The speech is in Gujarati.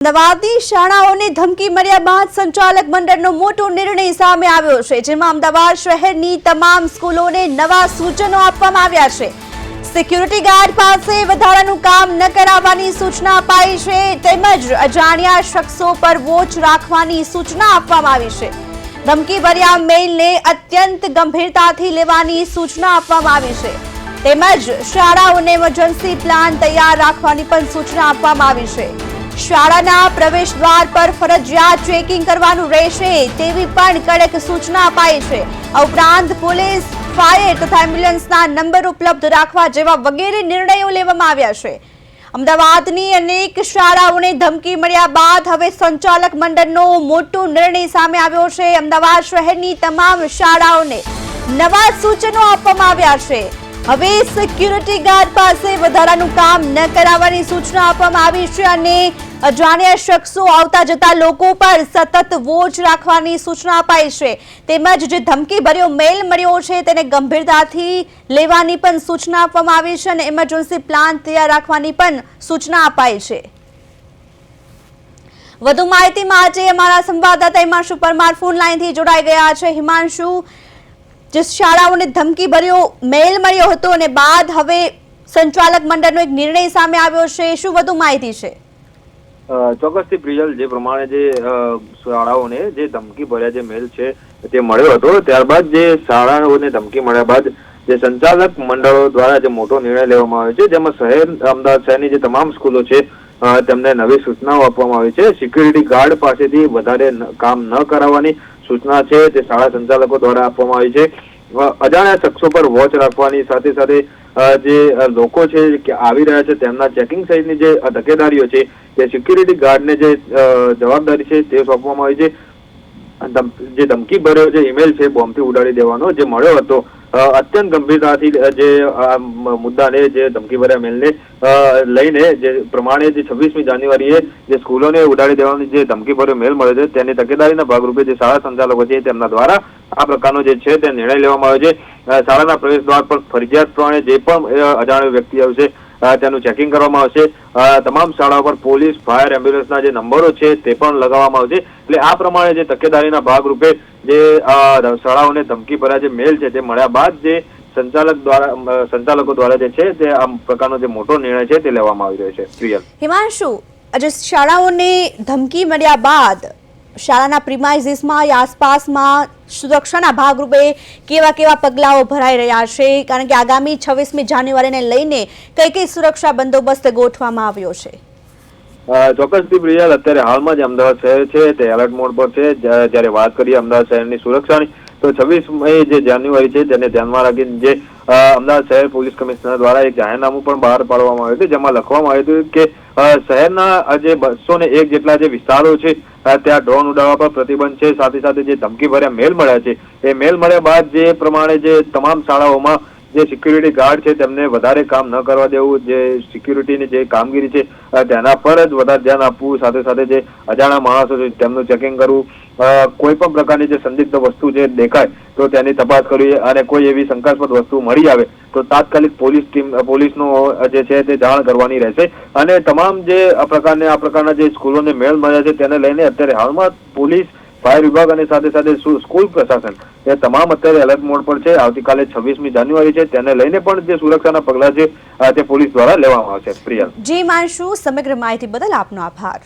અમદાવાદની શાળાઓને ધમકી મળ્યા બાદ સંચાલક મંડળનો મોટો નિર્ણય સામે આવ્યો છે, જેમાં અમદાવાદ શહેરની તમામ સ્કૂલોને નવા સૂચનો આપવામાં આવ્યા છે। સિક્યુરિટી ગાર્ડ પાસે વધારાનું કામ ન કરાવવાની સૂચના અપાઈ છે, તેમજ અજાણ્યા શખ્સો પર વોચ રાખવાની સૂચના આપવામાં આવી છે। ધમકીભર્યા મેઇલને અત્યંત ગંભીરતાથી લેવાની સૂચના આપવામાં આવી છે, તેમજ શાળાઓને ઇમરજન્સી પ્લાન તૈયાર રાખવાની પણ સૂચના આપવામાં આવી છે। શાળાના પ્રવેશ દ્વાર પર ફરજિયાત ચેકિંગ કરવાનું રહેશે તેવી પણ કડક સૂચના અપાઈ છે। આ ઉપરાંત પોલીસ, ફાયર તથા એમ્બ્યુલન્સના નંબર ઉપલબ્ધ રાખવા જેવા વગેરે નિર્ણયો લેવામાં આવ્યા છે। અમદાવાદની અનેક શાળાઓને ધમકી મળ્યા બાદ હવે સંચાલક મંડળનો મોટો નિર્ણય સામે આવ્યો છે। અમદાવાદ શહેરની તમામ શાળાઓને નવા સૂચનો આપવામાં આવ્યા છે। હવે સિક્યુરિટી ગાર્ડ પાસે વધારાનું કામ ન કરાવવાની સૂચના આપવામાં આવી છે અને અજાણ્યા શખ્સો આવતા જતા લોકો પર સતત વોચ રાખવાની સૂચના અપાઈ છે, તેમજ જે ધમકીભર્યો મેલ મળ્યો છે તેને ગંભીરતાથી લેવાની પણ સૂચના આપવામાં આવી છે અને ઇમરજન્સી પ્લાન તૈયાર રાખવાની પણ સૂચના અપાઈ છે। વધુ માહિતી માટે અમારા સંવાદદાતા હિમાંશુ પરમાર ફોન લાઈનથી જોડાઈ ગયા છે। હિમાંશુ, જે શાળાઓને ધમકી ભર્યો મેલ મળ્યો હતો અને બાદ હવે સંચાલક મંડળનો એક નિર્ણય સામે આવ્યો છે, શું વધુ માહિતી છે? ચોક્કસથી પ્રિયલ, જે પ્રમાણે જે શાળાઓને જે ધમકી ભર્યા જે મેલ છે તે મળ્યો હતો, ત્યારબાદ જે શાળાઓને ધમકી મળ્યા બાદ જે સંચાલક મંડળો દ્વારા જે મોટો નિર્ણય લેવામાં આવ્યો છે, જેમાં અમદાવાદ શહેરની જે તમામ સ્કૂલો છે તેમને નવી સૂચનાઓ આપવામાં આવી છે। સિક્યુરિટી ગાર્ડ પાસેથી વધારે કામ ન કરાવવાની સૂચના છે તે શાળા સંચાલકો દ્વારા આપવામાં આવી છે। અજાણ્યા શખ્સો પર વોચ રાખવાની સાથે સાથે જે લોકો છે કે આવી રહ્યા છે તેમના ચેકિંગ સહિતની જે તકેદારીઓ છે તે સિક્યુરિટી ગાર્ડને જે જવાબદારી છે તે સોંપવામાં આવી છે। જે ધમકી ભર્યો જે ઈમેલ છે બોમ્બથી ઉડાડી દેવાનો જે મળ્યો હતો, અત્યંત ગંભીરતાથી જે મુદ્દાને જે ધમકી ભર્યા મેલને લઈને જે પ્રમાણે જે 26મી જાન્યુઆરીએ જે સ્કૂલોને ઉડાડી દેવાની જે ધમકી ભર્યો મેલ મળ્યો છે તેની તકેદારીના ભાગરૂપે જે શાળા સંચાલકો છે તેમના દ્વારા આ પ્રકારનો જે છે તે નિર્ણય લેવામાં આવ્યો છે। શાળાના પ્રવેશ દ્વાર પર ફરજિયાત પ્રમાણે જે પણ અજાણ્યો વ્યક્તિ આવશે તેનું ચેકિંગ કરવામાં આવશે। તમામ શાળાઓ પર પોલીસ, ફાયર, એમ્બ્યુલન્સના જે નંબરો છે તે પણ લગાવવામાં આવશે। એટલે આ પ્રમાણે જે તકેદારીના ભાગરૂપે જે શાળાઓને ધમકી ભર્યા જે મેલ છે તે મળ્યા બાદ જે સંચાલકો દ્વારા જે છે તે આ પ્રકારનો જે મોટો નિર્ણય છે તે લેવામાં આવી રહ્યો છે। પ્રિયલ, હિમાંશુ, આજે શાળાઓને ધમકી મળ્યા બાદ શાળાના પ્રિમાઇસીસમાં આસપાસમાં સુરક્ષાના ભાગરૂપે કેવા પગલાઓ ભરાઈ રહ્યા છે, કારણ કે આગામી 26મી જાન્યુઆરીને લઈને કઈ સુરક્ષા બંદોબસ્ત ગોઠવવામાં આવ્યો છે? ચોક્કસથી પ્રિયલ, અત્યારે હાલમાં જે અમદાવાદ શહેર છે તે એલર્ટ મોડ પર છે। જ્યારે વાત કરીએ અમદાવાદ શહેરની સુરક્ષાની તો 26મી જે જાન્યુઆરી છે તેને ધ્યાનમાં રાખીને જે અમદાવાદ શહેર પોલીસ કમિશનર દ્વારા એક જાહેરનામું પણ બહાર પાડવામાં આવ્યું હતું, જેમાં લખવામાં આવ્યું હતું કે શહેરના જે 201 જેટલા જે વિસ્તારો છે ત્યાં ડ્રોન ઉડાડવા પર પ્રતિબંધ છે। સાથે સાથે જે ધમકી ભર્યા મેલ મળ્યા છે એ મેલ મળ્યા બાદ જે પ્રમાણે જે તમામ શાળાઓમાં જે સિક્યુરિટી ગાર્ડ છે તેમને વધારે કામ ન કરવા દેવું, જે સિક્યુરિટીની જે કામગીરી છે તેના પર જ વધારે ધ્યાન આપવું, સાથે સાથે જે અજાણ્યા માણસો છે તેમનું ચેકિંગ કરવું, કોઈ પણ પ્રકારની જે સંદિગ્ધ વસ્તુ જે દેખાય તો તેની તપાસ કરવી અને કોઈ એવી શંકાસ્પદ વસ્તુ મળી આવે તો તાત્કાલિક પોલીસનો જે છે તે જાણ કરવાની રહેશે। અને તમામ જે આ પ્રકારના જે સ્કૂલોને મેલ મળ્યા છે તેને લઈને અત્યારે હાલમાં પોલીસ, ફાયર વિભાગ અને સાથે સાથે સ્કૂલ પ્રશાસન એ તમામ અત્યારે એલર્ટ મોડ પર છે। આવતીકાલે 26મી જાન્યુઆરી છે તેને લઈને પણ જે સુરક્ષાના પગલાં છે તે પોલીસ દ્વારા લેવામાં આવશે। પ્રિયલ, જી હિમાંશુ, સમગ્ર માહિતી બદલ આપનો આભાર।